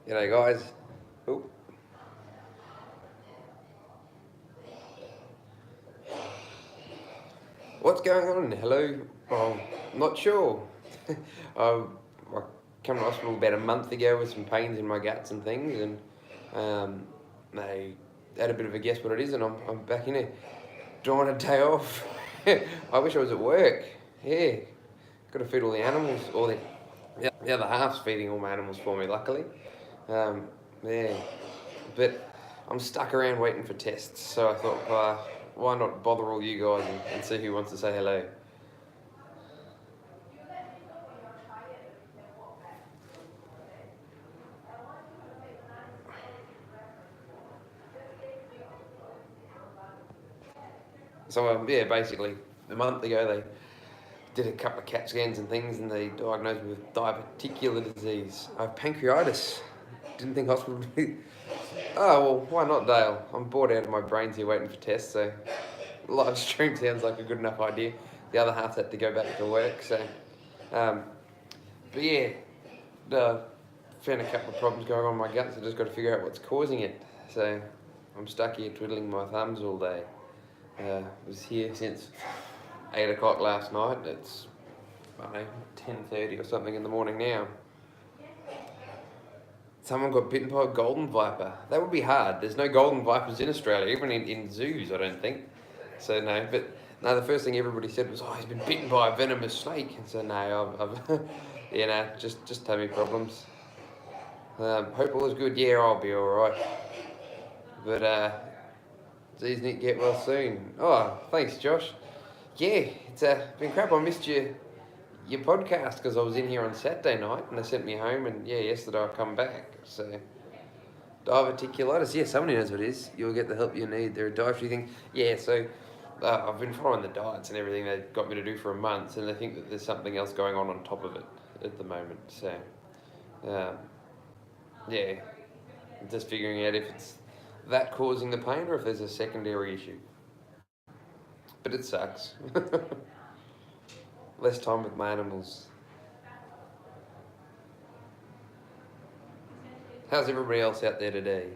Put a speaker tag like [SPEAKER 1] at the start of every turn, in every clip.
[SPEAKER 1] G'day guys. Oh. What's going on? Hello? Oh, not sure. I came to hospital about a month ago with some pains in my guts and things, and they had a bit of a guess what it is, and I'm back in it. Drawing a day off. I wish I was at work. Yeah. Got to feed all the animals, the other half's feeding all my animals for me, luckily. Um, yeah. But I'm stuck around waiting for tests, so I thought, why not bother all you guys and see who wants to say hello. So yeah, basically, a month ago they did a couple of CAT scans and things, and they diagnosed me with diverticular disease. I have pancreatitis. Didn't think hospital would be. Oh well, why not, Dale? I'm bored out of my brains here waiting for tests, so live stream sounds like a good enough idea. The other half had to go back to work, so. Um, but yeah, found a couple of problems going on in my guts. I just got to figure out what's causing it. So I'm stuck here twiddling my thumbs all day. Was here since 8 o'clock last night. It's, I don't know, 10:30 or something in the morning now. Someone got bitten by a golden viper. That would be hard. There's no golden vipers in Australia, even in zoos, I don't think. So no, but no, the first thing everybody said was, oh, he's been bitten by a venomous snake. And so no, I've yeah, no, just tummy problems. Hope all is good. Yeah, I'll be all right. But geez, Nick, get well soon. Oh, thanks, Josh. Yeah, it's been crap. I missed your podcast because I was in here on Saturday night and they sent me home, and yeah, yesterday I come back. So diverticulitis. Yeah, somebody knows what it is. You'll get the help you need. There are dietary things. Yeah, so I've been following the diets and everything they got me to do for a month, and they think that there's something else going on top of it at the moment. So yeah, just figuring out if it's that causing the pain or if there's a secondary issue. But it sucks. Less time with my animals. How's everybody else out there today?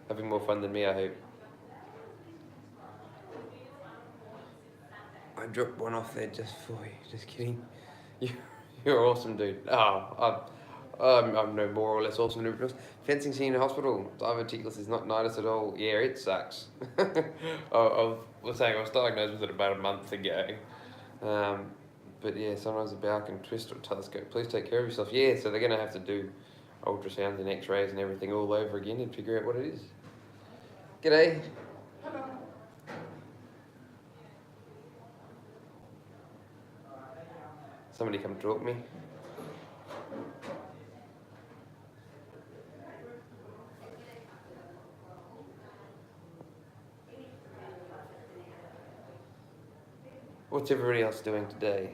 [SPEAKER 1] Having more fun than me, I hope. I dropped one off there just for you. Just kidding. You're awesome, dude. I'm no more or less awesome than everybody else. Fencing scene in hospital. Diverticulitis is not nice at all. Yeah, it sucks. I was saying I was diagnosed with it about a month ago. But yeah, sometimes the bowel can twist or telescope. Please take care of yourself. Yeah, so they're going to have to do ultrasounds and x-rays and everything all over again and figure out what it is. G'day. Somebody come talk to me. What's everybody else doing today?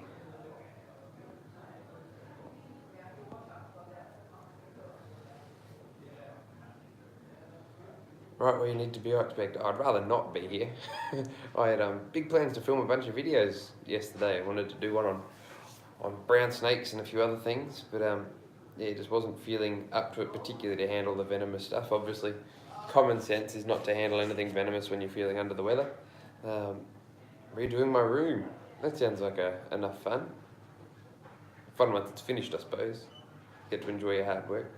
[SPEAKER 1] Right where you need to be, I expect. I'd rather not be here. I had big plans to film a bunch of videos yesterday. I wanted to do one on brown snakes and a few other things, but yeah, just wasn't feeling up to it particularly to handle the venomous stuff. Obviously, common sense is not to handle anything venomous when you're feeling under the weather. Redoing my room. That sounds like enough fun. Fun once it's finished, I suppose. Get to enjoy your hard work.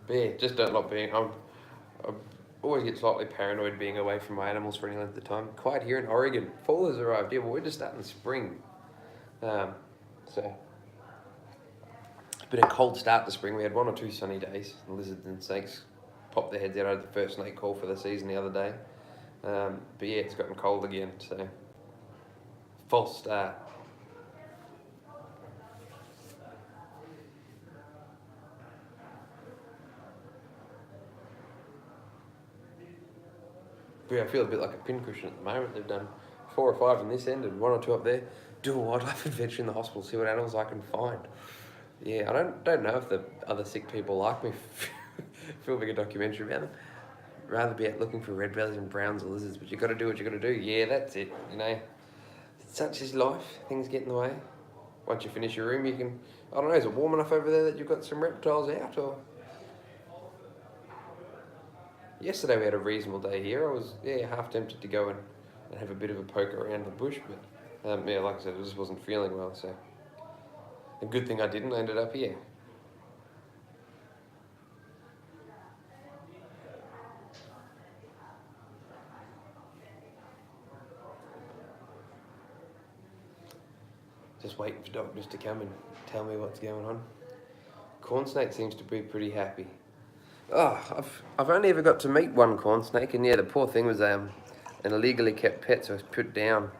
[SPEAKER 1] But yeah, just don't like being. I always get slightly paranoid being away from my animals for any length of time. Quiet here in Oregon. Fall has arrived. Yeah, but we're just starting spring. So been a cold start to spring. We had 1 or 2 sunny days. Lizards and snakes popped their heads out. I had the first snake call for the season the other day. But yeah, it's gotten cold again. So false start. But yeah, I feel a bit like a pincushion at the moment. They've done 4 or 5 in this end and 1 or 2 up there. Do a wildlife adventure in the hospital. See what animals I can find. Yeah, I don't know if the other sick people like me filming a documentary about them. Rather be out looking for red bellies and browns or lizards, but you got to do what you got to do. Yeah, that's it. You know, such is life. Things get in the way. Once you finish your room, you can... I don't know, is it warm enough over there that you've got some reptiles out, or... Yesterday we had a reasonable day here. I was, half tempted to go and have a bit of a poke around the bush, but, like I said, I just wasn't feeling well, so... A good thing I didn't. I ended up here. Just waiting for doctors to come and tell me what's going on. Corn snake seems to be pretty happy. Oh, I've only ever got to meet one corn snake, and the poor thing was an illegally kept pet, so it was put down.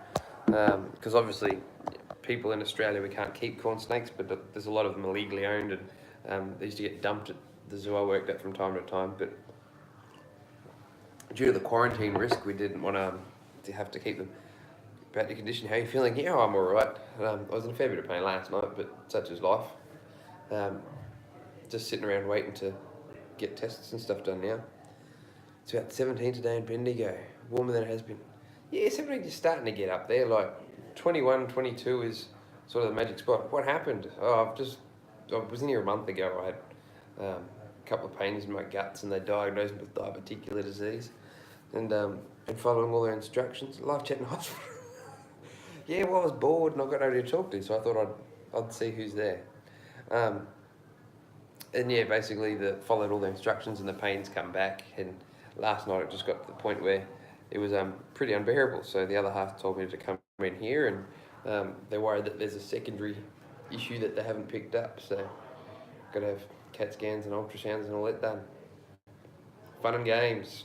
[SPEAKER 1] Because obviously, people in Australia, we can't keep corn snakes, but there's a lot of them illegally owned, and they used to get dumped at the zoo I worked at from time to time. But due to the quarantine risk, we didn't want to have to keep them. About the condition, how are you feeling? Yeah, I'm alright. I was in a fair bit of pain last night, but such is life. Just sitting around waiting to get tests and stuff done now. It's about 17 today in Bendigo. Warmer than it has been. Yeah, 17 is starting to get up there. Like 21, 22 is sort of the magic spot. What happened? I was in here a month ago. I had a couple of pains in my guts, and they diagnosed me with diverticular disease. And following all their instructions, life chat in hospital. Yeah, well, I was bored and I've got nobody to talk to, so I thought I'd see who's there. And yeah, basically followed all the instructions and the pains come back. And last night it just got to the point where it was pretty unbearable. So the other half told me to come in here, and they're worried that there's a secondary issue that they haven't picked up. So got to have CAT scans and ultrasounds and all that done. Fun and games.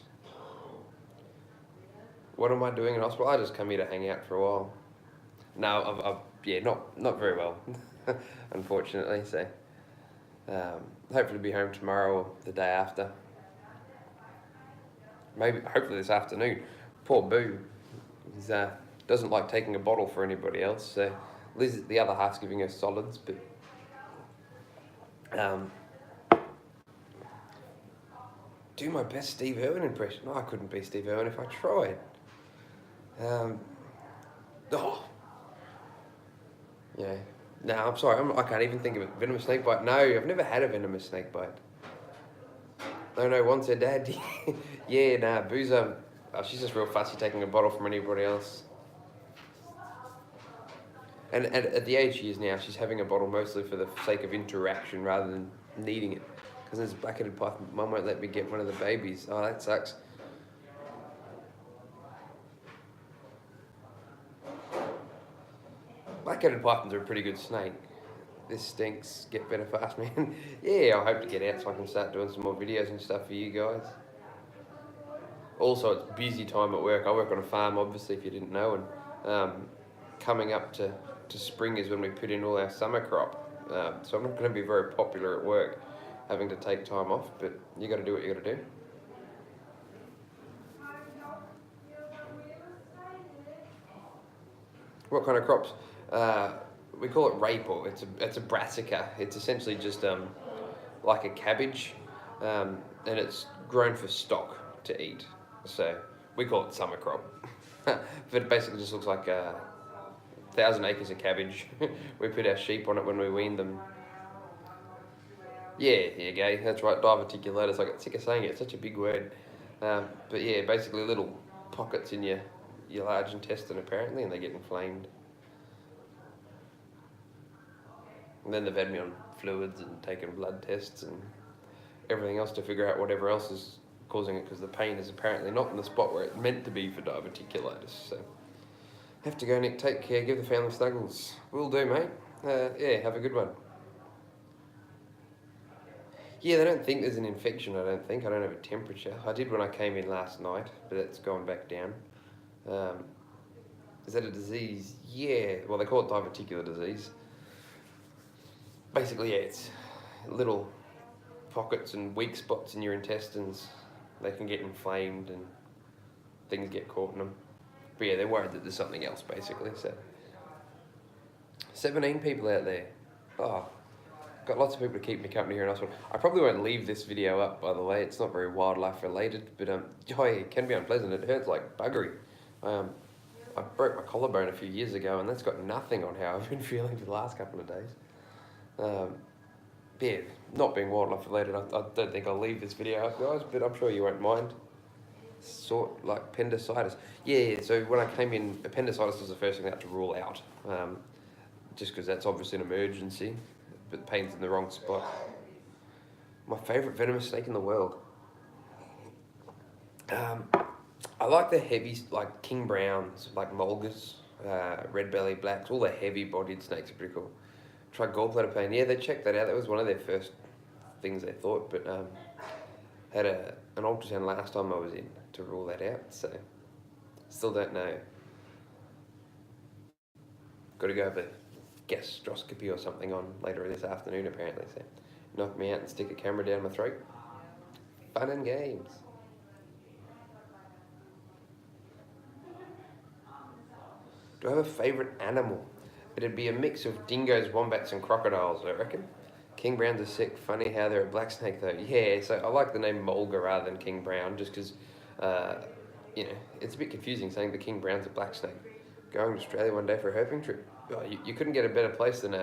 [SPEAKER 1] What am I doing in hospital? I just come here to hang out for a while. No, not very well, unfortunately. So hopefully be home tomorrow or the day after. Hopefully this afternoon. Poor Boo, he doesn't like taking a bottle for anybody else. So Liz, the other half's giving her solids, but do my best Steve Irwin impression. I couldn't be Steve Irwin if I tried. Yeah. No, I'm sorry. I can't even think of it. Venomous snake bite? No, I've never had a venomous snake bite. No, once her dad. Yeah, nah, Boo's, she's just real fussy taking a bottle from anybody else. And at the age she is now, she's having a bottle mostly for the sake of interaction rather than needing it. Because there's a black-headed python. Mum won't let me get one of the babies. Oh, that sucks. Black-headed pythons are a pretty good snake. This stinks. Get better fast, man. Yeah, I hope to get out so I can start doing some more videos and stuff for you guys. Also, it's busy time at work. I work on a farm, obviously, if you didn't know. And coming up to spring is when we put in all our summer crop. So I'm not going to be very popular at work, having to take time off. But you got to do what you got to do. What kind of crops? We call it rape-or. It's a brassica. It's essentially just like a cabbage, and it's grown for stock to eat. So we call it summer crop. But it basically just looks like 1,000 acres of cabbage. We put our sheep on it when we wean them. Yeah, gay. That's right. Diverticulatus. I got sick of saying it. It's such a big word. But yeah, basically little pockets in your large intestine apparently, and they get inflamed. And then they've had me on fluids and taken blood tests and everything else to figure out whatever else is causing it, because the pain is apparently not in the spot where it's meant to be for diverticulitis. So have to go, Nick. Take care. Give the family snuggles. Will do, mate. Yeah, have a good one. Yeah, they don't think there's an infection, I don't think. I don't have a temperature. I did when I came in last night, but it's gone back down. Is that a disease? Yeah. Well, they call it diverticular disease. Basically, yeah, it's little pockets and weak spots in your intestines. They can get inflamed and things get caught in them. But yeah, they're worried that there's something else, basically. So 17 people out there. Oh, got lots of people to keep me company here in hospital. I probably won't leave this video up, by the way. It's not very wildlife related, but oh yeah, it can be unpleasant. It hurts like buggery. I broke my collarbone a few years ago, and that's got nothing on how I've been feeling for the last couple of days. Yeah, not being wildlife related, I don't think I'll leave this video up, guys, but I'm sure you won't mind. Sort like appendicitis. Yeah, so when I came in, appendicitis was the first thing I had to rule out, just because that's obviously an emergency, but pain's in the wrong spot. My favourite venomous snake in the world. I like the heavy, like king browns, like mulgars, red belly blacks, all the heavy bodied snakes are pretty cool. Tried gallbladder pain, yeah, they checked that out. That was one of their first things they thought, but had an ultrasound last time I was in to rule that out, so still don't know. Got to go have a gastroscopy or something on later this afternoon apparently, so knock me out and stick a camera down my throat. Fun and games. Do I have a favourite animal? It'd be a mix of dingoes, wombats and crocodiles, I reckon. King browns are sick. Funny how they're a black snake though. Yeah, so I like the name mulga rather than king brown just because, you know, it's a bit confusing saying the king brown's a black snake. Going to Australia one day for a herping trip. Oh, you couldn't get a better place than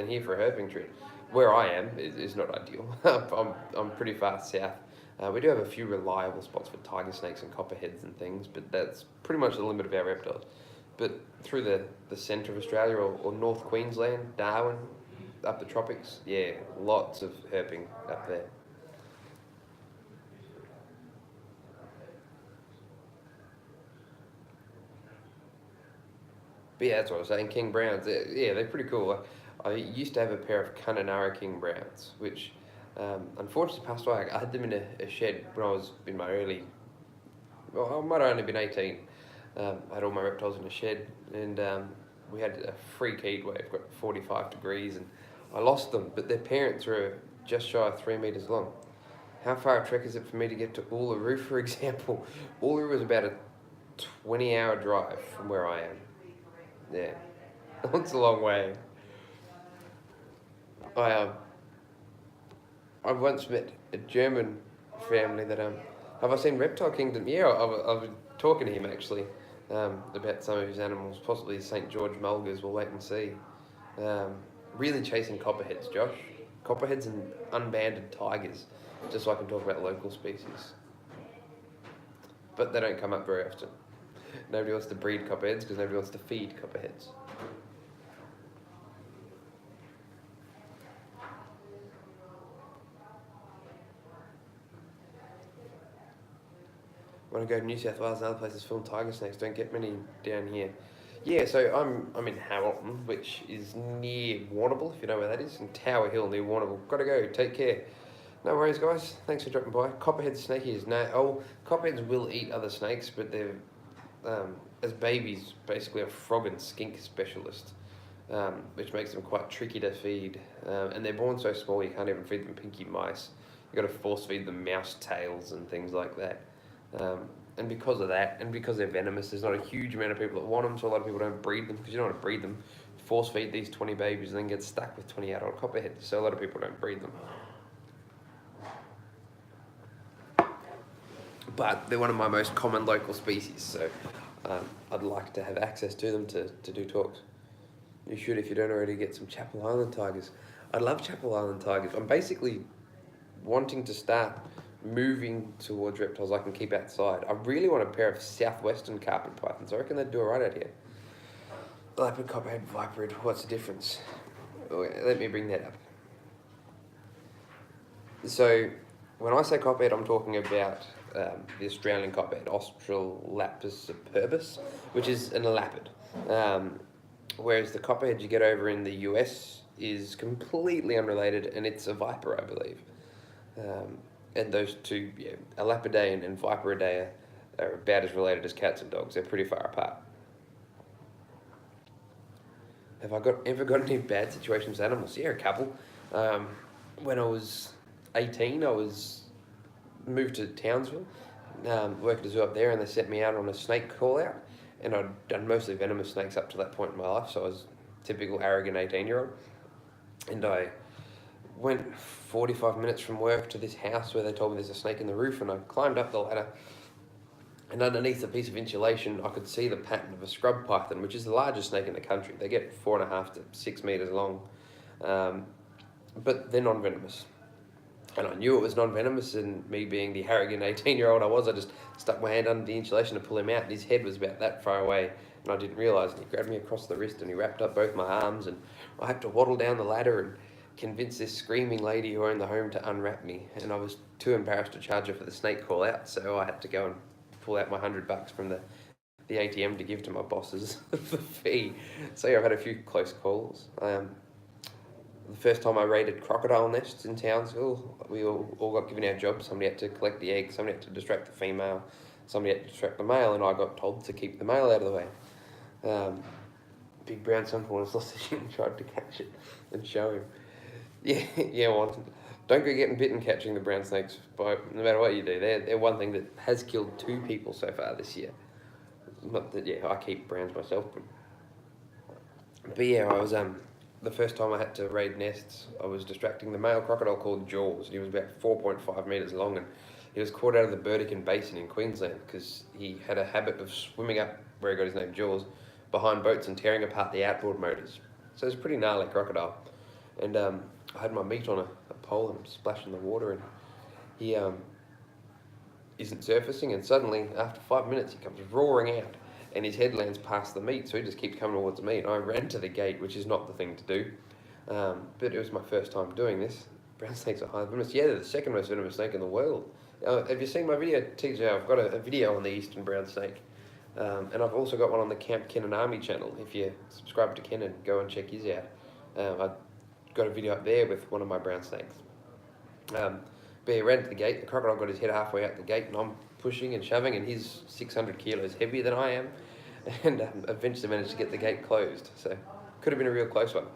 [SPEAKER 1] here for a herping trip. Where I am is not ideal. I'm pretty far south. We do have a few reliable spots for tiger snakes and copperheads and things, but that's pretty much the limit of our reptiles. But through the centre of Australia or North Queensland, Darwin, up the tropics, yeah, lots of herping up there. But yeah, that's what I was saying, king browns, yeah, they're pretty cool. I used to have a pair of Kununurra king browns, which unfortunately passed away. I had them in a shed when I was in my early, well, I might have only been 18. I had all my reptiles in a shed, and we had a freak heat wave, got 45 degrees, and I lost them, but their parents were just shy of 3 meters long. How far a trek is it for me to get to Uluru, for example? Uluru is about a 20-hour drive from where I am. Yeah, that's a long way. I once met a German family that have I seen Reptile Kingdom? Yeah, I was talking to him actually about some of his animals, possibly St. George mulgars. We'll wait and see. Really chasing copperheads, Josh. Copperheads and unbanded tigers, just so I can talk about local species. But they don't come up very often. Nobody wants to breed copperheads because nobody wants to feed copperheads. When I go to New South Wales and other places, film tiger snakes. Don't get many down here. Yeah, so I'm in Hamilton, which is near Warrnambool, if you know where that is, in Tower Hill near Warrnambool. Gotta go. Take care. No worries, guys. Thanks for dropping by. Copperhead snakies. No, copperheads will eat other snakes, but they're as babies basically a frog and skink specialist, which makes them quite tricky to feed. And they're born so small you can't even feed them pinky mice. You got to force feed them mouse tails and things like that. And because of that, and because they're venomous, there's not a huge amount of people that want them, so a lot of people don't breed them, because you don't want to breed them, force feed these 20 babies and then get stuck with 20 adult copperheads, so a lot of people don't breed them. But they're one of my most common local species, so I'd like to have access to them to do talks. You should, if you don't already, get some Chapel Island tigers. I love Chapel Island tigers. I'm basically wanting to start moving towards reptiles I can keep outside. I really want a pair of southwestern carpet pythons. I reckon they'd do alright out here. Leopard, copperhead, viperhead, what's the difference? Let me bring that up. So, when I say copperhead, I'm talking about the Australian copperhead, Australopithecus superbus, which is an elapid. Whereas the copperhead you get over in the US is completely unrelated, and it's a viper, I believe. And those two, yeah, Elapidae and Viperidae are about as related as cats and dogs. They're pretty far apart. Have I ever got any bad situations with animals? Yeah, a couple. When I was 18, I was moved to Townsville, worked at a zoo up there, and they sent me out on a snake call out. And I'd done mostly venomous snakes up to that point in my life, so I was a typical arrogant 18-year-old. And I went 45 minutes from work to this house where they told me there's a snake in the roof, and I climbed up the ladder, And underneath a piece of insulation, I could see the pattern of a scrub python, which is the largest snake in the country. They get 4.5 to 6 meters long, but they're non-venomous. And I knew it was non-venomous, and me being the arrogant 18-year-old I was, I just stuck my hand under the insulation to pull him out, and his head was about that far away, and I didn't realise, and he grabbed me across the wrist and he wrapped up both my arms, and I had to waddle down the ladder and convince this screaming lady who owned the home to unwrap me, and I was too embarrassed to charge her for the snake call out, so I had to go and pull out my $100 from the ATM to give to my bosses for fee. So yeah, I've had a few close calls. The first time I raided crocodile nests in Townsville, we all got given our jobs. Somebody had to collect the eggs, somebody had to distract the female, somebody had to distract the male, and I got told to keep the male out of the way. Big brown sunflower sausage and tried to catch it and show him. Yeah, well, don't go getting bitten catching the brown snakes, no matter what you do. They're one thing that has killed 2 people so far this year. Not that, yeah, I keep browns myself, but yeah, I was, the first time I had to raid nests, I was distracting the male crocodile called Jaws. He was about 4.5 metres long, and he was caught out of the Burdekin Basin in Queensland because he had a habit of swimming up, where he got his name Jaws, behind boats and tearing apart the outboard motors. So it's a pretty gnarly crocodile. And I had my meat on a pole and splashing the water, and he isn't surfacing, and suddenly, after 5 minutes, he comes roaring out, and his head lands past the meat, so he just keeps coming towards me, and I ran to the gate, which is not the thing to do, but it was my first time doing this. Brown snakes are highly venomous. Yeah, they're the second most venomous snake in the world. Have you seen my video, TJ? I've got a video on the eastern brown snake, and I've also got one on the Camp Kennan Army channel. If you subscribe to Kennan, go and check his out. I've got a video up there with one of my brown snakes. But he ran to the gate, the crocodile got his head halfway out the gate, and I'm pushing and shoving, and he's 600 kilos heavier than I am, and eventually managed to get the gate closed. So could have been a real close one.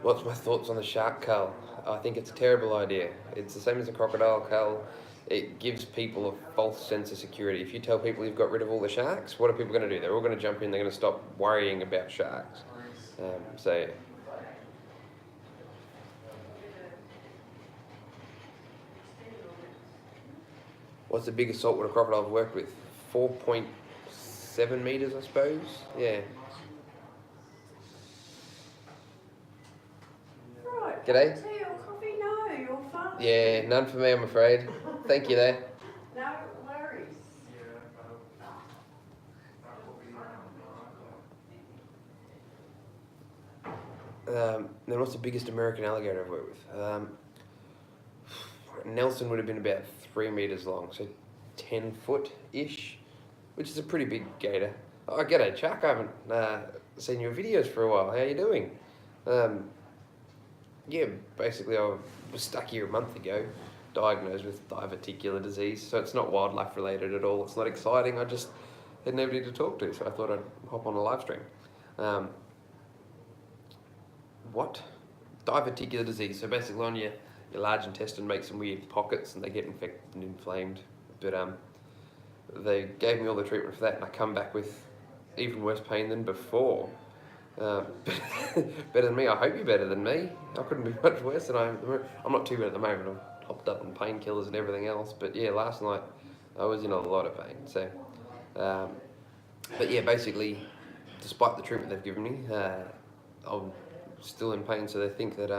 [SPEAKER 1] What's my thoughts on the shark cull? I think it's a terrible idea. It's the same as a crocodile cull. It gives people a false sense of security. If you tell people you've got rid of all the sharks, what are people going to do? They're all going to jump in, they're going to stop worrying about sharks. So what's the biggest saltwater crocodile I've worked with? 4.7 meters, I suppose. Yeah.
[SPEAKER 2] Right.
[SPEAKER 1] G'day.
[SPEAKER 2] Tea or coffee? No, you're fine.
[SPEAKER 1] Yeah, none for me, I'm afraid. Thank you there.
[SPEAKER 2] No worries.
[SPEAKER 1] Then what's the biggest American alligator I've worked with? Nelson would have been about 3 meters long, so 10 foot-ish, which is a pretty big gator. Oh, g'day Chuck, I haven't seen your videos for a while. How you doing? Yeah, basically I was stuck here a month ago, diagnosed with diverticular disease, so it's not wildlife related at all. It's not exciting, I just had nobody to talk to, so I thought I'd hop on a live stream. What? Diverticular disease, so basically on your large intestine makes some weird pockets and they get infected and inflamed. But they gave me all the treatment for that, and I come back with even worse pain than before. Better than me. I hope you're better than me. I couldn't be much worse than I am. I'm not too bad at the moment. I'm hopped up on painkillers and everything else. But yeah, last night I was in a lot of pain. So, but yeah, basically, despite the treatment they've given me, I'm still in pain. So they think that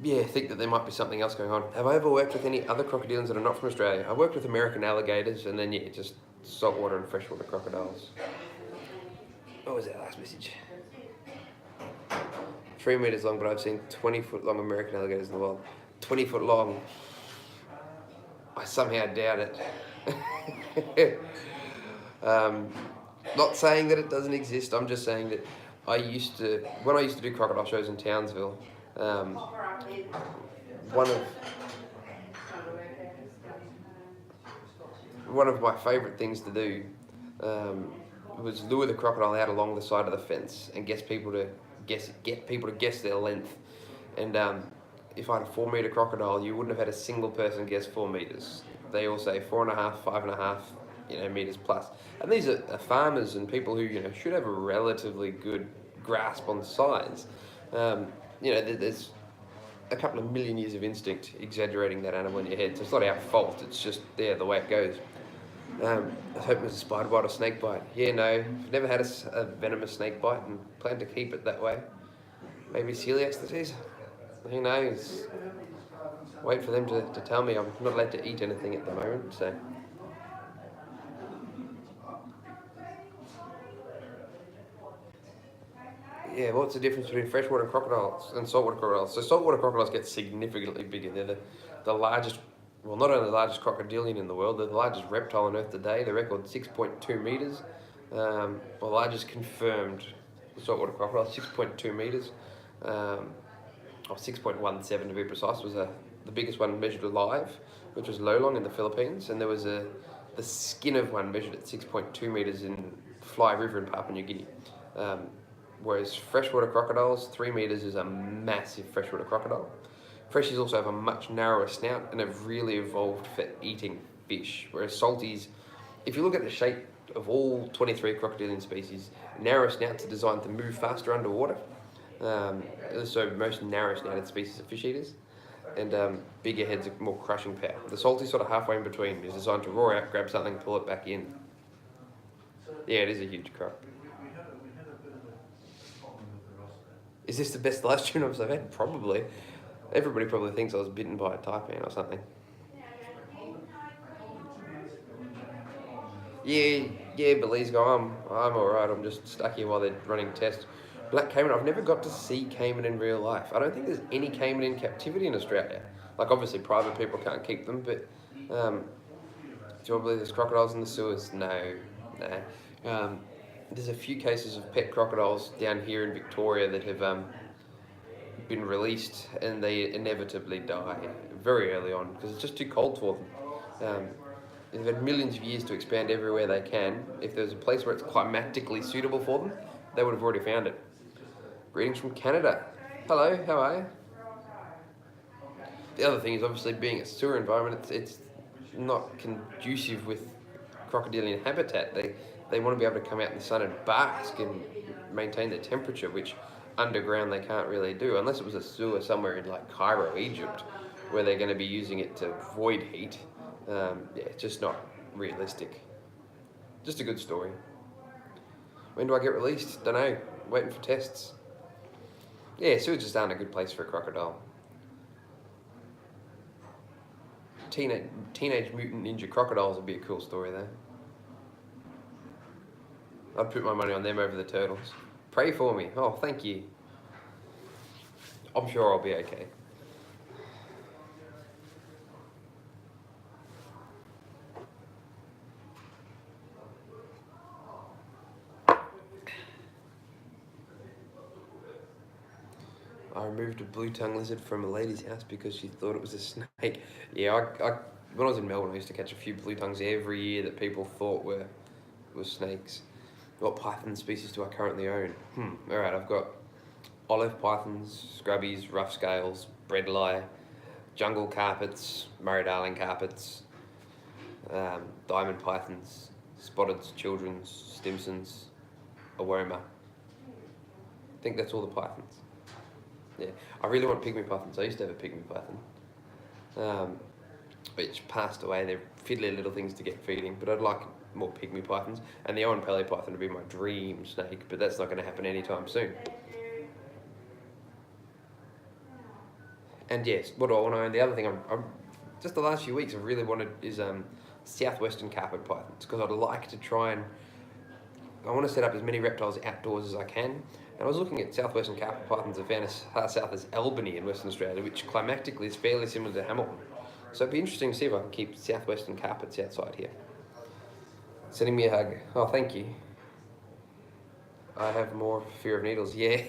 [SPEAKER 1] think that there might be something else going on. Have I ever worked with any other crocodilians that are not from Australia? I worked with American alligators, and then yeah, just saltwater and freshwater crocodiles. What was that last message? 3 meters long, but I've seen 20-foot long American alligators in the wild. 20-foot long. I somehow doubt it. Not saying that it doesn't exist. I'm just saying that when I used to do crocodile shows in Townsville, one of my favourite things to do was lure the crocodile out along the side of the fence and get people to guess their length. And if I had a 4 metre crocodile, you wouldn't have had a single person guess 4 metres. They all say 4.5, 5.5, metres plus. And these are farmers and people who should have a relatively good grasp on size. There's a couple of million years of instinct exaggerating that animal in your head. So it's not our fault, it's just there, the way it goes. I was hoping it was a spider bite or snake bite. Yeah, no, I've never had a venomous snake bite and plan to keep it that way. Maybe celiac disease? Who knows? Wait for them to tell me. I'm not allowed to eat anything at the moment, so. Yeah, what's the difference between freshwater crocodiles and saltwater crocodiles? So saltwater crocodiles get significantly bigger. They're the largest, well, not only the largest crocodilian in the world, they're the largest reptile on Earth today. The record 6.2 meters. The largest confirmed saltwater crocodile, 6.2 meters. Or 6.17 to be precise, was the biggest one measured alive, which was Lolong in the Philippines. And there was the skin of one measured at 6.2 meters in Fly River in Papua New Guinea. Whereas freshwater crocodiles, 3 meters is a massive freshwater crocodile. Freshies also have a much narrower snout and have really evolved for eating fish. Whereas salties, if you look at the shape of all 23 crocodilian species, narrow snouts are designed to move faster underwater. So most narrow snouted species of fish eaters. And bigger heads are more crushing power. The salty sort of halfway in between is designed to roar out, grab something, pull it back in. Yeah, it is a huge croc. Is this the best live stream I've had? Probably. Everybody probably thinks I was bitten by a taipan or something. Yeah, Belize guy, I'm alright. I'm just stuck here while they're running tests. Black caiman, I've never got to see caiman in real life. I don't think there's any caiman in captivity in Australia. Like, obviously private people can't keep them, but do you believe there's crocodiles in the sewers? No. There's a few cases of pet crocodiles down here in Victoria that have been released, and they inevitably die very early on because it's just too cold for them. They've had millions of years to expand everywhere they can. If there's a place where it's climatically suitable for them, they would have already found it. Greetings from Canada. Hello, how are you? The other thing is obviously being a sewer environment, it's not conducive with crocodilian habitat. They want to be able to come out in the sun and bask and maintain their temperature, which underground they can't really do, unless it was a sewer somewhere in like Cairo, Egypt, where they're going to be using it to void heat. Yeah, it's just not realistic. Just a good story. When do I get released? Don't know. Waiting for tests. Yeah, sewage just aren't a good place for a crocodile. Teenage Mutant Ninja Crocodiles would be a cool story though. I'd put my money on them over the turtles. Pray for me. Oh, thank you. I'm sure I'll be okay. I removed a blue tongue lizard from a lady's house because she thought it was a snake. Yeah, when I was in Melbourne, I used to catch a few blue tongues every year that people thought were snakes. What python species do I currently own? Alright, I've got olive pythons, scrubbies, rough scales, bredli, jungle carpets, Murray-Darling carpets, diamond pythons, spotteds, children's, stimsons, aroma. I think that's all the pythons. Yeah, I really want pygmy pythons. I used to have a pygmy python, which passed away. They're fiddly little things to get feeding, but I'd like more pygmy pythons. And the Owen Pelly python would be my dream snake, but that's not going to happen anytime soon. And yes, what do I want to own? The other thing I'm just the last few weeks I've really wanted is southwestern carpet pythons, because I'd like to try and I want to set up as many reptiles outdoors as I can. And I was looking at southwestern carpet pythons. I found as far south as Albany in Western Australia, which climatically is fairly similar to Hamilton. So it'd be interesting to see if I can keep southwestern carpets outside here. Sending me a hug. Oh, thank you. I have more fear of needles. Yeah,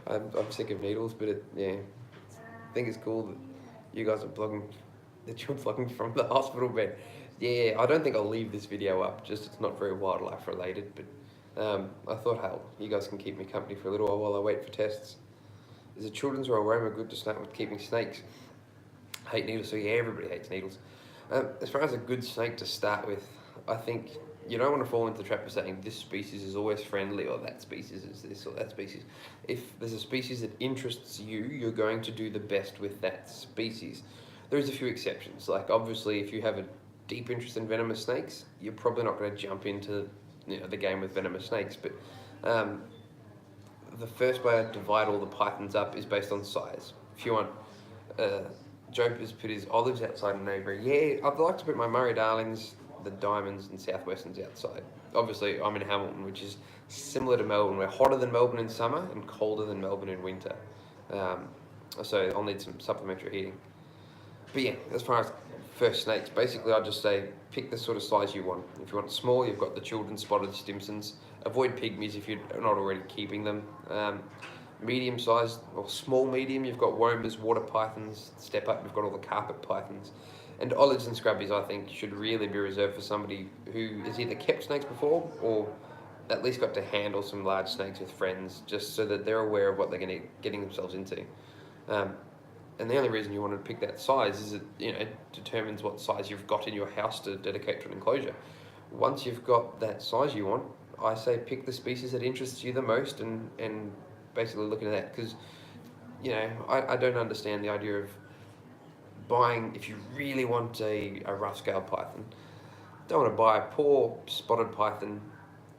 [SPEAKER 1] I'm sick of needles, but yeah, I think it's cool that you guys are vlogging, that you're vlogging from the hospital bed. Yeah, I don't think I'll leave this video up, just it's not very wildlife related, but I thought, hell, you guys can keep me company for a little while I wait for tests. Is a children's or aroma good to start with keeping snakes? I hate needles, so yeah, everybody hates needles. As far as a good snake to start with, I think you don't want to fall into the trap of saying this species is always friendly or that species is this or that species. If there's a species that interests you, you're going to do the best with that species. There's a few exceptions. Like obviously, if you have a deep interest in venomous snakes, you're probably not going to jump into the game with venomous snakes. But the first way I divide all the pythons up is based on size. If you want, Joe has put his olives outside in Newbury. Yeah, I'd like to put my Murray Darlings, the Diamonds and Southwesterns outside. Obviously, I'm in Hamilton, which is similar to Melbourne. We're hotter than Melbourne in summer and colder than Melbourne in winter. So I'll need some supplementary heating. But yeah, as far as first snakes, basically I'd just say pick the sort of size you want. If you want small, you've got the children's spotted Stimsons. Avoid pygmies if you're not already keeping them. Medium size or small medium, you've got wombers, water pythons. Step up, you've got all the carpet pythons. And olives and scrubbies, I think, should really be reserved for somebody who has either kept snakes before or at least got to handle some large snakes with friends, just so that they're aware of what they're getting themselves into. And the only reason you want to pick that size is it determines what size you've got in your house to dedicate to an enclosure. Once you've got that size you want, I say pick the species that interests you the most and basically look at that, because I don't understand the idea of buying, if you really want a rough scale python, don't want to buy a poor spotted python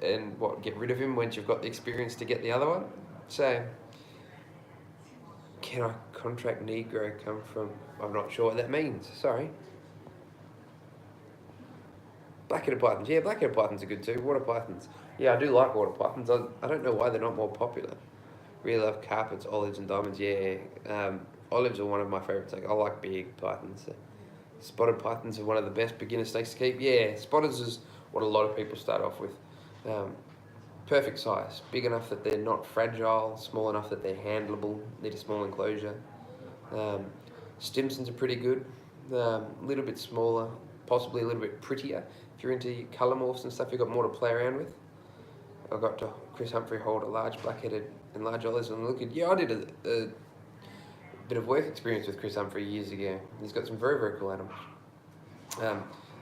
[SPEAKER 1] and get rid of him once you've got the experience to get the other one. So can I contract Negro come from, I'm not sure what that means, sorry. Black-headed pythons, yeah, black-headed pythons are good too. Water pythons, yeah, I do like water pythons. I don't know why they're not more popular. Really love carpets, olives and diamonds, yeah. Olives are one of my favourites. I like big pythons. Spotted pythons are one of the best beginner snakes to keep. Yeah, spotters is what a lot of people start off with. Perfect size, big enough that they're not fragile, small enough that they're handleable, need a small enclosure. Stimsons are pretty good, a little bit smaller, possibly a little bit prettier. If you're into colour morphs and stuff, you've got more to play around with. I got to Chris Humphrey hold a large black-headed and large olives, and look at, yeah, I did a bit of work experience with Chris Humphrey years ago. He's got some very, very cool animals.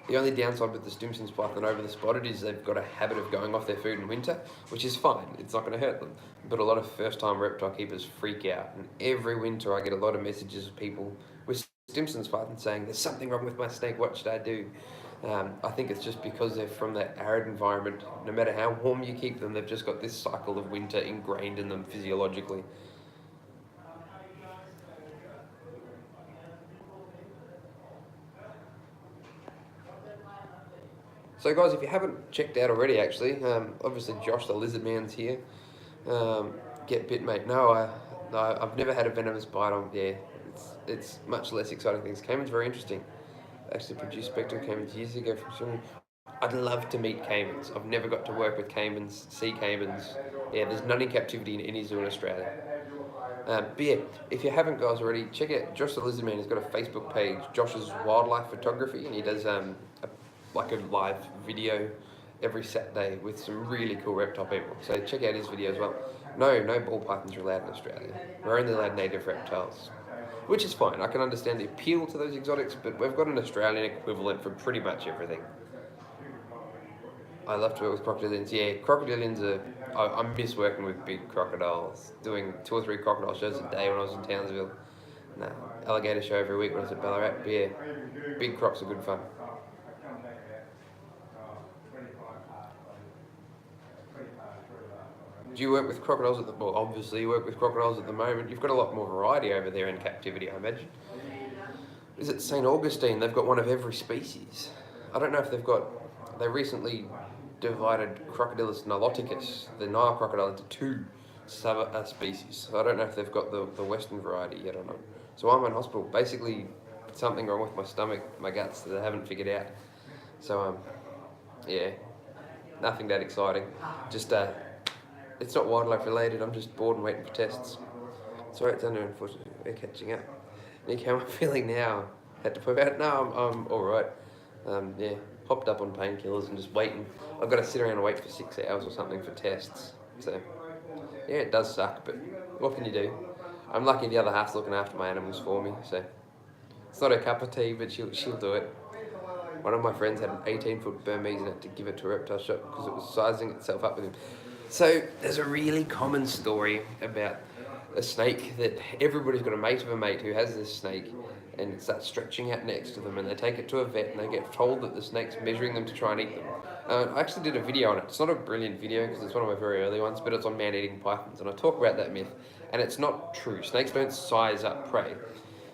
[SPEAKER 1] The only downside with the Stimson's python over the spotted is they've got a habit of going off their food in winter, which is fine, it's not going to hurt them. But a lot of first-time reptile keepers freak out, and every winter I get a lot of messages of people with Stimson's python saying, there's something wrong with my snake, what should I do? I think it's just because they're from that arid environment. No matter how warm you keep them, they've just got this cycle of winter ingrained in them physiologically. So guys, if you haven't checked out already, actually, obviously Josh the Lizard Man's here. Get bit, mate. No, I've never had a venomous bite on. Yeah, it's much less exciting things. Caiman's very interesting. Actually produced spectral caimans years ago from swimming. I'd love to meet caimans. I've never got to work with caimans, see caimans. Yeah, there's none in captivity in any zoo in Australia. But yeah, if you haven't, guys, already, check out Josh the Lizard Man. He's got a Facebook page, Josh's Wildlife Photography, and he does like a live video every Saturday with some really cool reptile people. So check out his video as well. No ball pythons are allowed in Australia. We're only allowed native reptiles, which is fine. I can understand the appeal to those exotics, but we've got an Australian equivalent for pretty much everything. I love to work with crocodilians. Yeah, crocodilians are... I miss working with big crocodiles. Doing 2 or 3 crocodile shows a day when I was in Townsville. No, alligator show every week when I was at Ballarat. But yeah, big crocs are good fun. Do you work with crocodiles at the... Well, obviously you work with crocodiles at the moment. You've got a lot more variety over there in captivity, I imagine. Is it St. Augustine? They've got one of every species. I don't know if they've got... They recently divided Crocodilus niloticus, the Nile crocodile, into 2 species. So I don't know if they've got the western variety yet or not. So I'm in hospital. Basically, something wrong with my stomach, my guts, that I haven't figured out. So, yeah, nothing that exciting. Just, it's not wildlife related, I'm just bored and waiting for tests. Sorry, it's under, unfortunately, we're catching up. Nick, how am I feeling now? Had to put out, no, I'm alright. Yeah, popped up on painkillers and just waiting. I've got to sit around and wait for 6 hours or something for tests. So, yeah, it does suck, but what can you do? I'm lucky the other half's looking after my animals for me, so. It's not her cup of tea, but she'll do it. One of my friends had an 18-foot Burmese and had to give it to a reptile shop because it was sizing itself up with him. So there's a really common story about a snake that everybody's got a mate of a mate who has this snake, and it starts stretching out next to them, and they take it to a vet and they get told that the snake's measuring them to try and eat them. I actually did a video on it. It's not a brilliant video because it's one of my very early ones, but it's on man-eating pythons, and I talk about that myth, and it's not true. Snakes don't size up prey.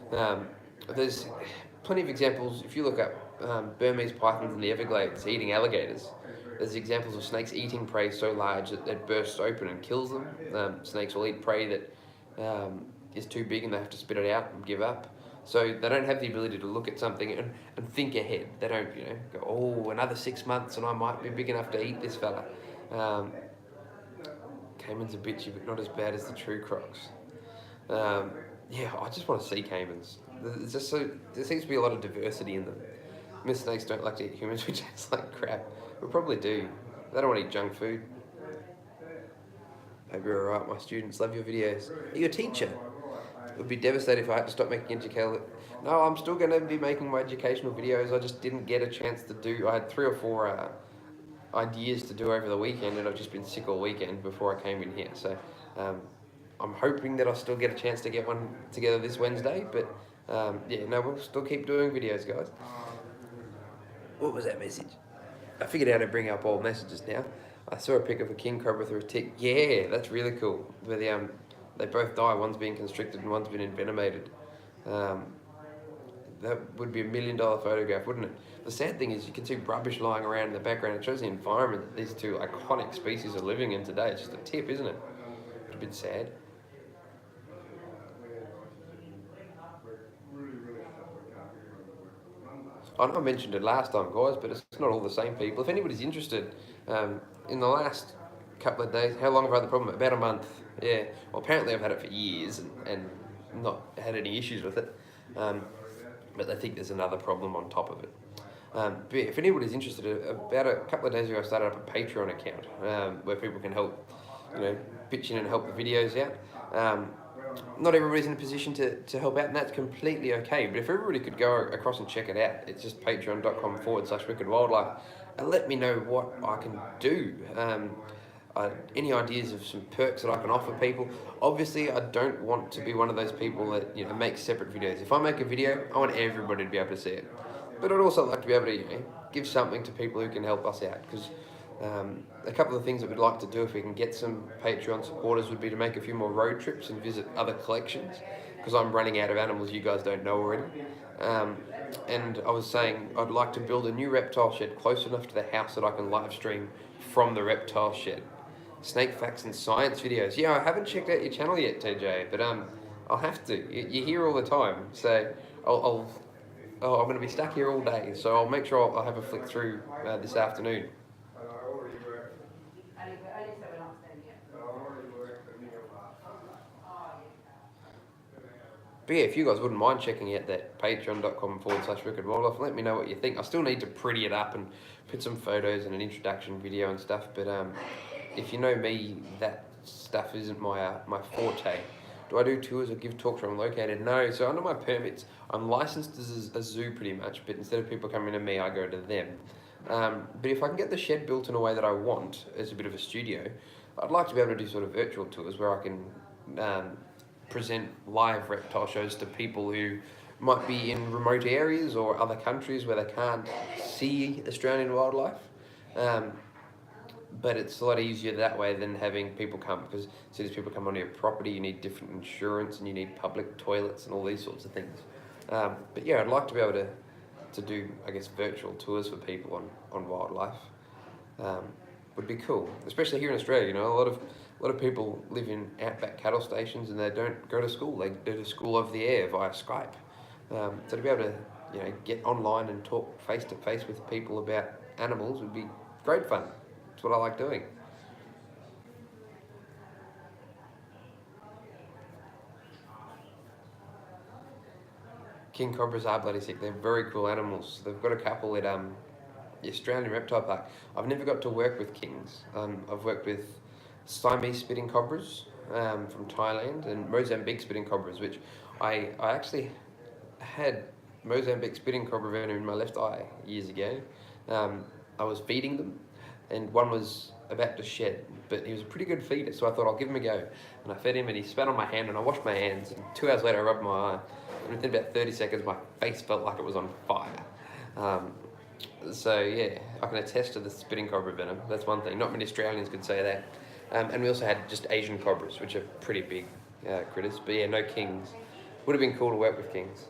[SPEAKER 1] There's plenty of examples. If you look up Burmese pythons in the Everglades eating alligators, there's examples of snakes eating prey so large that it bursts open and kills them. Snakes will eat prey that is too big and they have to spit it out and give up. So they don't have the ability to look at something and think ahead. They don't, go, oh, another 6 months and I might be big enough to eat this fella. Caimans are bitchy, but not as bad as the true crocs. Yeah, I just want to see caimans. There seems to be a lot of diversity in them. Most snakes don't like to eat humans, which tastes like crap. We probably do. They don't want to eat junk food. Hope you're alright, my students. Love your videos. Are you a teacher? It would be devastating if I had to stop making educational... No, I'm still going to be making my educational videos. I just didn't get a chance to do... I had 3 or 4 ideas to do over the weekend, and I've just been sick all weekend before I came in here. So I'm hoping that I'll still get a chance to get one together this Wednesday. But yeah, no, we'll still keep doing videos, guys. What was that message? I figured out how to bring up old messages now. I saw a pic of a king cobra through a tick. Yeah, that's really cool. Where they both die. One's been constricted and one's been envenomated. That would be $1 million photograph, wouldn't it? The sad thing is you can see rubbish lying around in the background. It shows the environment that these two iconic species are living in today. It's just a tip, isn't it? It's a bit sad. I know I mentioned it last time, guys, but it's not all the same people. If anybody's interested, in the last couple of days, how long have I had the problem? About a month. Yeah. Well, apparently I've had it for years and not had any issues with it. But they think there's another problem on top of it. But yeah, if anybody's interested, about a couple of days ago I started up a Patreon account where people can help, pitch in and help the videos out. Not everybody's in a position to help out, and that's completely okay. But if everybody could go across and check it out, it's just patreon.com/wickedwildlife, and let me know what I can do. Any ideas of some perks that I can offer people. Obviously, I don't want to be one of those people that makes separate videos. If I make a video, I want everybody to be able to see it. But I'd also like to be able to give something to people who can help us out, because a couple of things that we'd like to do if we can get some Patreon supporters would be to make a few more road trips and visit other collections, because I'm running out of animals you guys don't know already. And I was saying I'd like to build a new reptile shed close enough to the house that I can live stream from the reptile shed. Snake facts and science videos. Yeah, I haven't checked out your channel yet, TJ, but I'll have to. You're here all the time, so I'm going to be stuck here all day, so I'll make sure I'll have a flick through this afternoon. But yeah, if you guys wouldn't mind checking out that patreon.com/wickedwildlife, let me know what you think. I still need to pretty it up and put some photos and an introduction video and stuff, but if you know me, that stuff isn't my forte. Do I do tours or give talks where I'm located? No, so under my permits, I'm licensed as a zoo pretty much, but instead of people coming to me, I go to them. But if I can get the shed built in a way that I want, as a bit of a studio, I'd like to be able to do sort of virtual tours where I can present live reptile shows to people who might be in remote areas or other countries where they can't see Australian wildlife. But it's a lot easier that way than having people come, because as soon as people come onto your property, you need different insurance and you need public toilets and all these sorts of things. But yeah, I'd like to be able to do, I guess, virtual tours for people on wildlife. Would be cool, especially here in Australia. A lot of people live in outback cattle stations and they don't go to school. They go to school over the air via Skype. So to be able to get online and talk face to face with people about animals would be great fun. It's what I like doing. King cobras are bloody sick. They're very cool animals. They've got a couple at the Australian Reptile Park. I've never got to work with kings. I've worked with Siamese spitting cobras from Thailand and Mozambique spitting cobras, which I actually had Mozambique spitting cobra venom in my left eye years ago. I was feeding them, and one was about to shed, but he was a pretty good feeder, so I thought I'll give him a go. And I fed him, and he spat on my hand, and I washed my hands. And 2 hours later, I rubbed my eye, and within about 30 seconds, my face felt like it was on fire. So yeah, I can attest to the spitting cobra venom. That's one thing. Not many Australians could say that. And we also had just Asian cobras, which are pretty big critters. But yeah, no kings. Would have been cool to work with kings.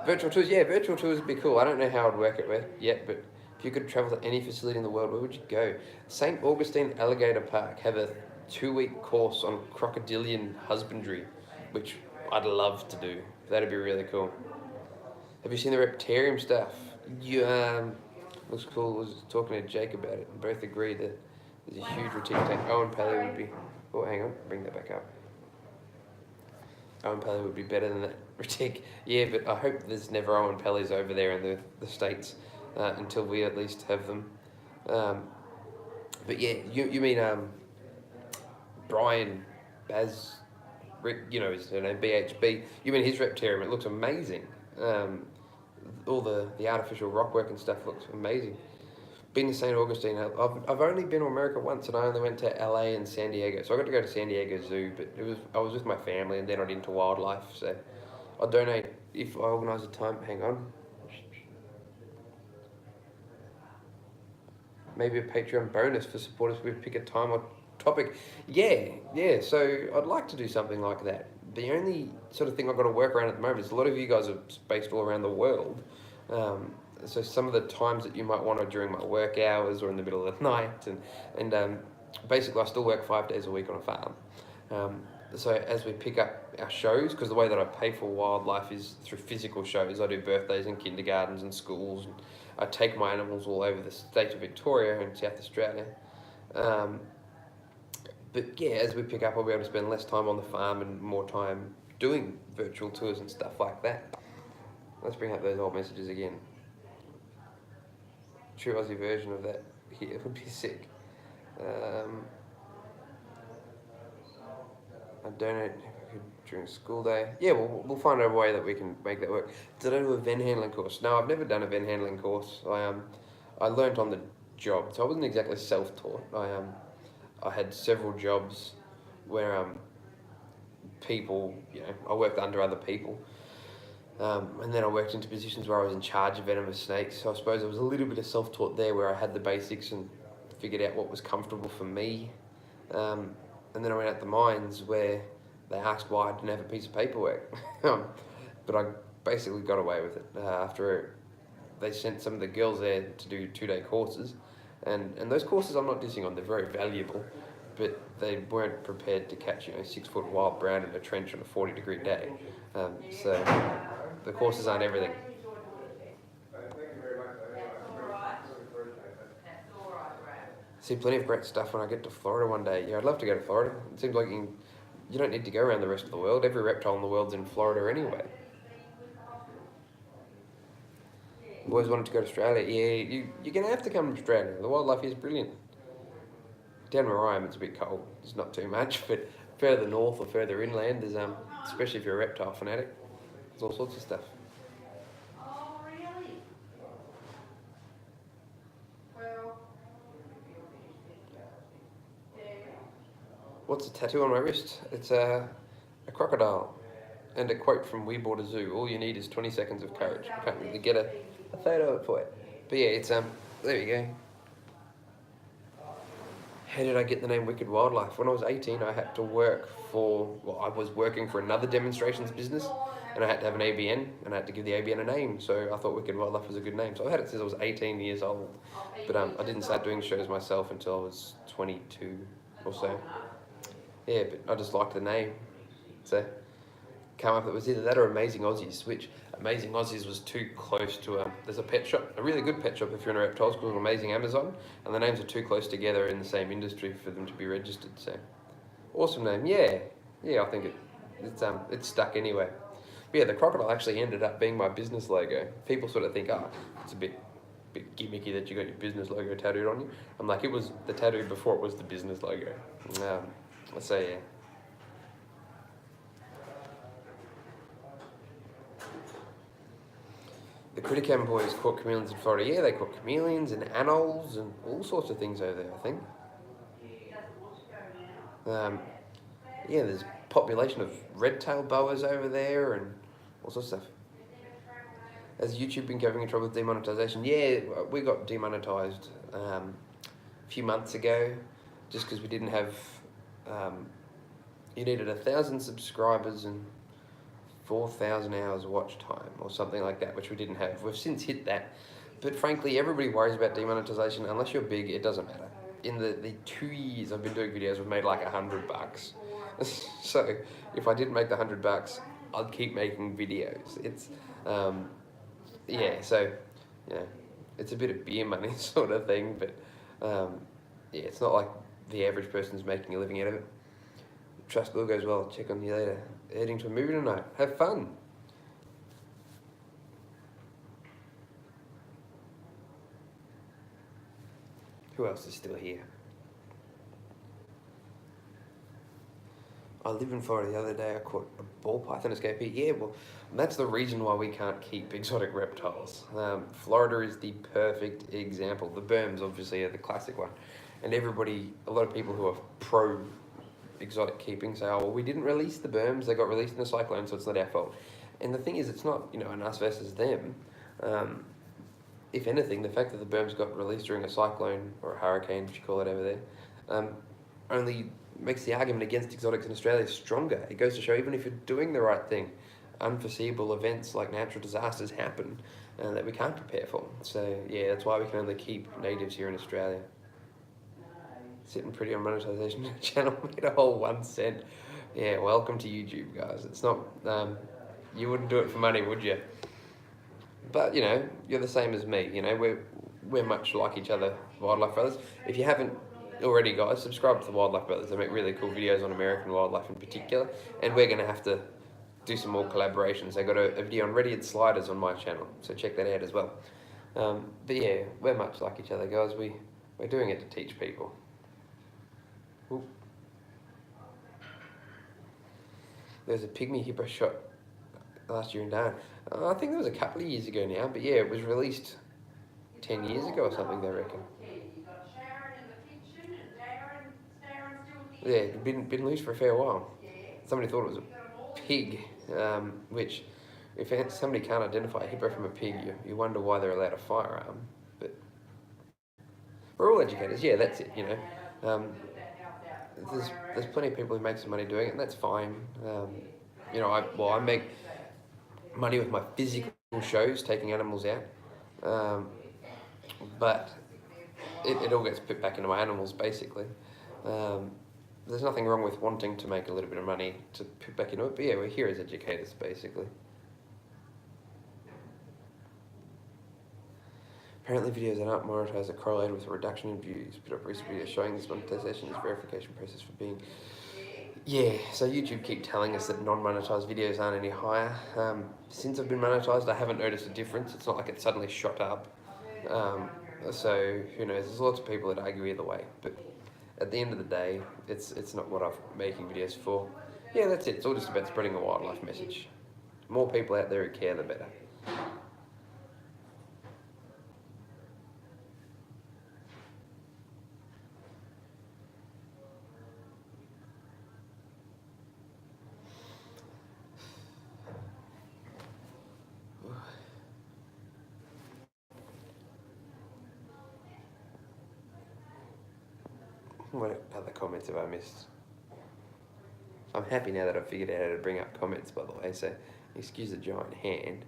[SPEAKER 1] Virtual tours, yeah, virtual tours would be cool. I don't know how I'd work it with yet, but if you could travel to any facility in the world, where would you go? St. Augustine Alligator Park have a 2-week course on crocodilian husbandry, which I'd love to do. That'd be really cool. Have you seen the Reptarium stuff? Looks cool. I was talking to Jake about it, and both agreed that there's a huge retic tank. Owen Paley would be... Oh, hang on, bring that back up. Owen Paley would be better than that retic. Yeah, but I hope there's never Owen Paleys over there in the States until we at least have them. But yeah, you mean Brian Baz, his name, BHB. You mean his Reptarium? It looks amazing. All the artificial rockwork and stuff looks amazing. Been to St. Augustine. I've only been to America once, and I only went to LA and San Diego. So I got to go to San Diego Zoo, but I was with my family, and they're not into wildlife. So I'll donate if I organise a time. Hang on. Maybe a Patreon bonus for supporters. We pick a time or topic. Yeah. So I'd like to do something like that. The only sort of thing I've got to work around at the moment is a lot of you guys are spaced all around the world. So some of the times that you might want to during my work hours or in the middle of the night, and basically I still work 5 days a week on a farm. So as we pick up our shows, because the way that I pay for wildlife is through physical shows. I do birthdays in kindergartens and schools, and I take my animals all over the state of Victoria and South Australia. But yeah, as we pick up, I'll be able to spend less time on the farm and more time doing virtual tours and stuff like that. Let's bring up those old messages again. True Aussie version of that here would be sick. I donate during school day. Yeah, we'll find a way that we can make that work. Did I do a Venn handling course? No, I've never done a Venn handling course. I learnt on the job, so I wasn't exactly self-taught. I had several jobs where people, I worked under other people. And then I worked into positions where I was in charge of venomous snakes. So I suppose there was a little bit of self-taught there where I had the basics and figured out what was comfortable for me. And then I went out the mines where they asked why I didn't have a piece of paperwork. But I basically got away with it after they sent some of the girls there to do 2-day courses. And those courses I'm not dissing on, they're very valuable, but they weren't prepared to catch 6-foot wild brown in a trench on a 40-degree day. So the courses aren't everything. See plenty of great stuff when I get to Florida one day. Yeah, I'd love to go to Florida. It seems like you don't need to go around the rest of the world. Every reptile in the world's in Florida anyway. I've always wanted to go to Australia. Yeah, you're going to have to come to Australia. The wildlife is brilliant. Down where I am, it's a bit cold. It's not too much, but further north or further inland, there's especially if you're a reptile fanatic, there's all sorts of stuff.
[SPEAKER 2] Oh, really? Well,
[SPEAKER 1] What's a tattoo on my wrist? It's a crocodile. And a quote from We Bought a Zoo. All you need is 20 seconds of courage. I can't really get a photo of it for it. But yeah, it's there you go. How did I get the name Wicked Wildlife? When I was 18, I had to work I was working for another demonstrations business, and I had to have an ABN, and I had to give the ABN a name, so I thought Wicked Wildlife was a good name. So I had it since I was 18 years old, but I didn't start doing shows myself until I was 22 or so. Yeah, but I just liked the name. So come up, it was either that or Amazing Aussies, which Amazing Aussies was too close to there's a pet shop, a really good pet shop if you're in reptiles called Amazing Amazon, and the names are too close together in the same industry for them to be registered. So awesome name. Yeah, I think it's stuck anyway. But yeah, the crocodile actually ended up being my business logo. People sort of think, it's a bit gimmicky that you got your business logo tattooed on you. I'm like, it was the tattoo before it was the business logo. Let's say, yeah. the Criticam boys caught chameleons in Florida. Yeah, they caught chameleons and anoles and all sorts of things over there, I think. Yeah, there's population of red-tailed boas over there and all sorts of stuff. Has YouTube been having trouble with demonetization? Yeah, we got demonetized a few months ago just because we didn't have... you needed 1,000 subscribers and 4,000 hours watch time or something like that, which we didn't have. We've since hit that. But frankly, everybody worries about demonetization. Unless you're big, it doesn't matter. In the 2 years I've been doing videos, we've made like $100. So if I didn't make the $100, I'd keep making videos. It's, yeah, so, you know, it's a bit of beer money sort of thing, but yeah, it's not like the average person's making a living out of it. Trust all goes well. Check on you later. Heading to a movie tonight. Have fun. Who else is still here? I live in Florida. The other day I caught a ball python escapee. Yeah, well, that's the reason why we can't keep exotic reptiles. Florida is the perfect example. The Berms obviously are the classic one. And everybody, a lot of people who are pro exotic keeping say, oh, well, we didn't release the Berms. They got released in a cyclone, so it's not our fault. And the thing is, it's not, you know, an us versus them. If anything, the fact that the Berms got released during a cyclone or a hurricane, which you call it over there, only makes the argument against exotics in Australia stronger. It goes to show even if you're doing the right thing, unforeseeable events like natural disasters happen that we can't prepare for. So yeah, that's why we can only keep natives here in Australia. Sitting pretty on monetization channel, made a whole 1 cent. Yeah, welcome to YouTube, guys. It's not, you wouldn't do it for money, would you? But, you know, you're the same as me. You know, we're much like each other, Wildlife Brothers. If you haven't already, guys, subscribe to the Wildlife Brothers. They make really cool videos on American wildlife in particular. And we're going to have to do some more collaborations. They got a video on red-eared sliders on my channel, so check that out as well. But yeah, we're much like each other, guys. We're doing it to teach people. Ooh. There's a pygmy hippo shot last year in Darwin. I think it was a couple of years ago now, but yeah, it was released 10 years ago or something, they reckon. Yeah, it'd been loose for a fair while. Somebody thought it was a pig, which, if somebody can't identify a hippo from a pig, you wonder why they're allowed a firearm. But we're all educators, yeah, that's it, you know. There's plenty of people who make some money doing it, and that's fine. You know, I make money with my physical shows, taking animals out, but it all gets put back into my animals, basically. There's nothing wrong with wanting to make a little bit of money to put back into it, but yeah, we're here as educators, basically. Apparently videos that aren't monetized are correlated with a reduction in views. Put up recent videos showing this monetization is verification process for being... Yeah, so YouTube keep telling us that non-monetized videos aren't any higher. Since I've been monetized, I haven't noticed a difference. It's not like it suddenly shot up. So who knows? There's lots of people that argue either way, but at the end of the day, it's not what I'm making videos for. Yeah, that's it. It's all just about spreading a wildlife message. The more people out there who care, the better. What other comments have I missed? I'm happy now that I've figured out how to bring up comments, by the way, so excuse the giant hand.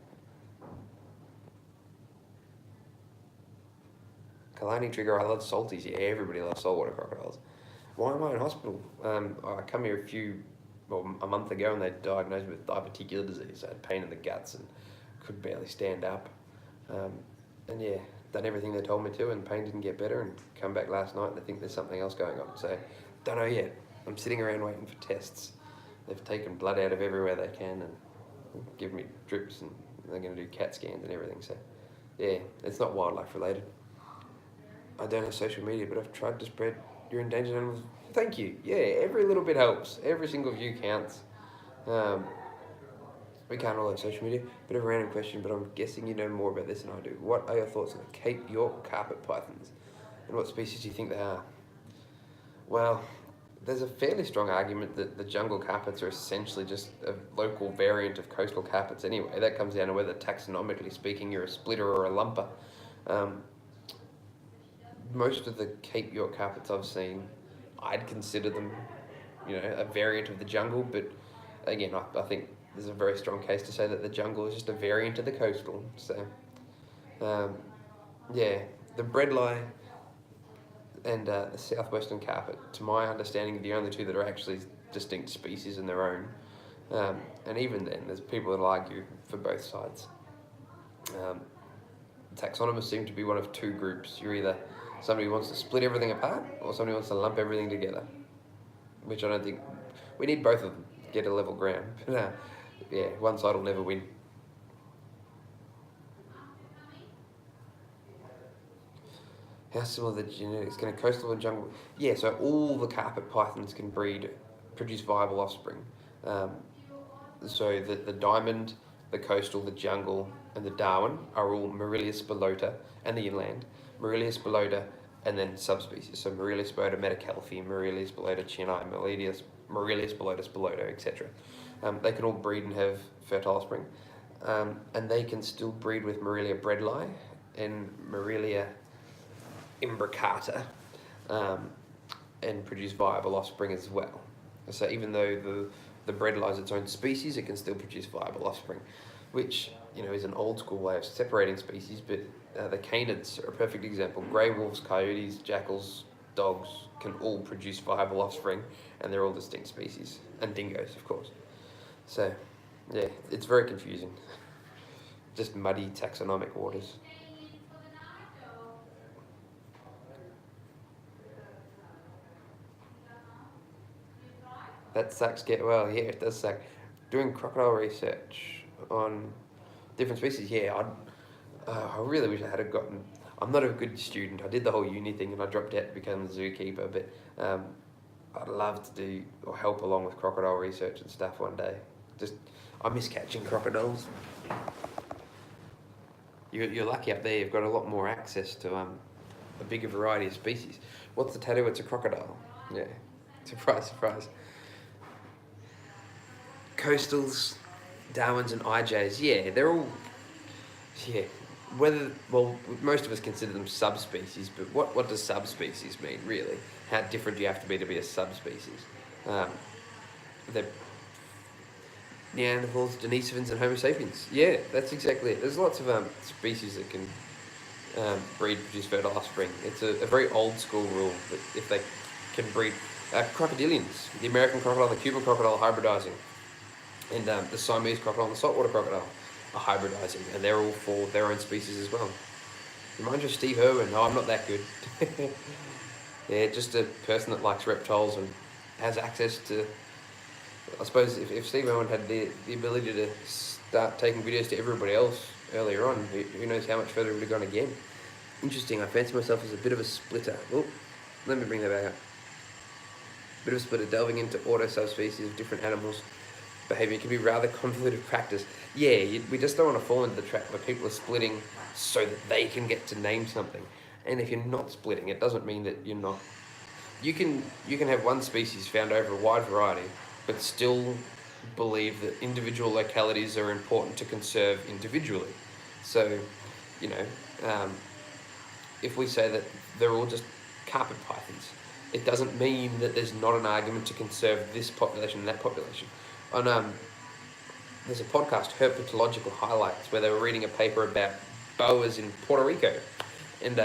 [SPEAKER 1] Kalani Trigger, I love salties. Yeah, everybody loves saltwater crocodiles. Why am I in hospital? I come here a month ago, and they diagnosed me with diverticular disease. I had pain in the guts and could barely stand up. And yeah, done everything they told me to, and pain didn't get better, and come back last night and they think there's something else going on. So, don't know yet. I'm sitting around waiting for tests. They've taken blood out of everywhere they can and given me drips, and they're going to do CAT scans and everything. So, yeah, it's not wildlife related. I don't have social media, but I've tried to spread your endangered animals. Thank you. Yeah, every little bit helps. Every single view counts. We can't all have social media. Bit of a random question, but I'm guessing you know more about this than I do. What are your thoughts on the Cape York carpet pythons, and what species do you think they are? Well, there's a fairly strong argument that the jungle carpets are essentially just a local variant of coastal carpets anyway. That comes down to whether taxonomically speaking you're a splitter or a lumper. Most of the Cape York carpets I've seen, I'd consider them, a variant of the jungle, but again, I think there's a very strong case to say that the jungle is just a variant of the coastal. So, yeah, the breadlie and the southwestern carpet, to my understanding, are the only two that are actually distinct species in their own. And even then, there's people that argue for both sides. Taxonomists seem to be one of two groups. You're either somebody who wants to split everything apart, or somebody who wants to lump everything together, which I don't think, we need both of them to get a level ground. But yeah, one side will never win. How similar the genetics? Can a coastal and jungle? Yeah, so all the carpet pythons can produce viable offspring. So the diamond, the coastal, the jungle, and the Darwin are all Morelius spilota, and the inland, Morelius spilota, and then subspecies. So Morelius spilota metacalfi, Morelius spilota chini, Morelius spilota spilota, etc. They can all breed and have fertile offspring. And they can still breed with Morelia breadlie and Morelia imbricata, and produce viable offspring as well. So even though the breadlie is its own species, it can still produce viable offspring, which is an old school way of separating species. But the canids are a perfect example. Grey wolves, coyotes, jackals, dogs can all produce viable offspring, and they're all distinct species, and dingoes, of course. So yeah, it's very confusing. Just muddy taxonomic waters. That sucks. Yeah, it does suck. Doing crocodile research on different species, yeah, I really wish I had gotten. I'm not a good student. I did the whole uni thing and I dropped out to become a zookeeper, but I'd love to do or help along with crocodile research and stuff one day. I miss catching crocodiles. You're lucky up there. You've got a lot more access to a bigger variety of species. What's the tattoo? It's a crocodile. Yeah, surprise, surprise. Coastals, Darwins and IJs, yeah, they're all, yeah, most of us consider them subspecies, but what does subspecies mean, really? How different do you have to be a subspecies? They're Neanderthals, Denisovans and Homo sapiens. Yeah, that's exactly it. There's lots of species that can produce fertile offspring. It's a very old school rule that if they can breed, crocodilians, the American crocodile, the Cuban crocodile hybridizing. And the Siamese crocodile and the saltwater crocodile are hybridizing, and they're all for their own species as well. Remind you of Steve Irwin. No, I'm not that good. Yeah, just a person that likes reptiles and has access to. I suppose if Steve Irwin had the ability to start taking videos to everybody else earlier on, who knows how much further it would have gone again. Interesting. I fancy myself as a bit of a splitter. Oh, let me bring that back up. Bit of a splitter, delving into auto subspecies of different animals. Behaviour can be rather convoluted practice. Yeah, we just don't want to fall into the trap where people are splitting so that they can get to name something. And if you're not splitting, it doesn't mean that you're not. You can have one species found over a wide variety, but still believe that individual localities are important to conserve individually. So, if we say that they're all just carpet pythons, it doesn't mean that there's not an argument to conserve this population and that population. There's a podcast, Herpetological Highlights, where they were reading a paper about boas in Puerto Rico, and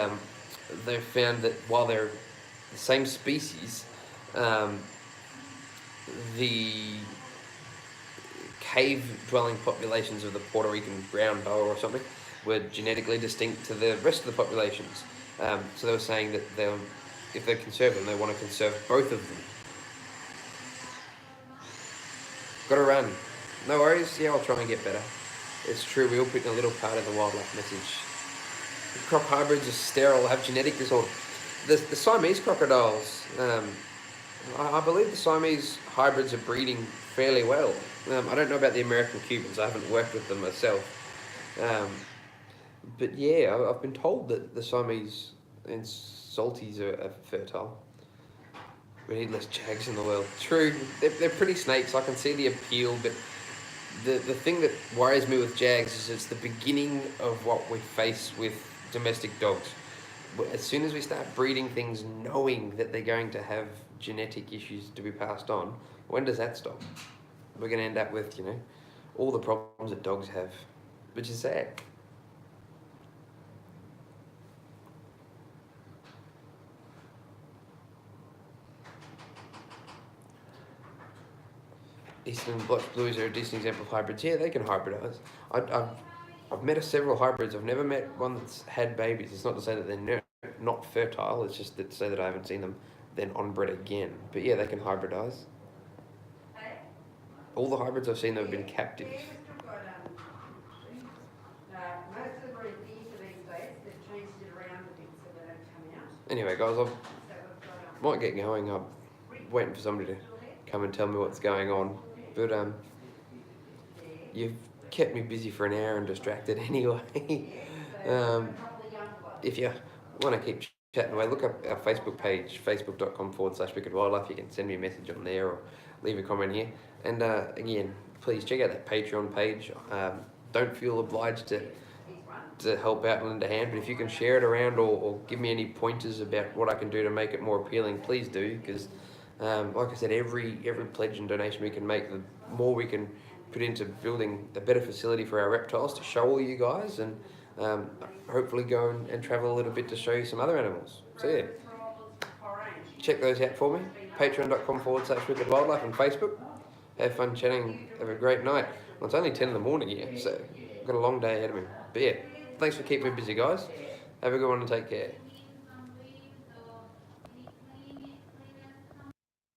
[SPEAKER 1] they found that while they're the same species, the cave-dwelling populations of the Puerto Rican brown boa or something were genetically distinct to the rest of the populations. So they were saying that if they conserve them, they want to conserve both of them. Gotta run. No worries, yeah, I'll try and get better. It's true, we all put in a little part of the wildlife message. The crop hybrids are sterile, have genetic disorder. The Siamese crocodiles, I believe the Siamese hybrids are breeding fairly well. I don't know about the American Cubans. I haven't worked with them myself. Um, but yeah, I've been told that the Siamese and Salties are fertile. We need less Jags in the world. True, they're pretty snakes. I can see the appeal, but the thing that worries me with Jags is it's the beginning of what we face with domestic dogs. As soon as we start breeding things knowing that they're going to have genetic issues to be passed on, when does that stop? We're going to end up with, all the problems that dogs have, which is sad. Eastern Blotch Blues are a decent example of hybrids. Yeah, they can hybridize. I've met several hybrids. I've never met one that's had babies. It's not to say that they're not fertile. It's just to say that I haven't seen them then onbred again. But yeah, they can hybridize. All the hybrids I've seen, they've been captive.
[SPEAKER 2] Most of the breed these days, they've changed it around a bit so they don't come out.
[SPEAKER 1] Anyway, guys, I might get going. I'm waiting for somebody to come and tell me what's going on. But you've kept me busy for an hour and distracted anyway. If you want to keep chatting away, look up our Facebook page, facebook.com/Wicked Wildlife. You can send me a message on there or leave a comment here. And again, please check out that Patreon page. Don't feel obliged to help out and lend a hand, but if you can share it around or give me any pointers about what I can do to make it more appealing, please do, because like I said, every pledge and donation we can make, the more we can put into building a better facility for our reptiles to show all you guys, and hopefully go and travel a little bit to show you some other animals. So yeah, check those out for me. Patreon.com/Wicked Wildlife on Facebook. Have fun chatting. Have a great night. Well, it's only 10 in the morning here, so I've got a long day ahead of me. But yeah, thanks for keeping me busy, guys. Have a good one and take care.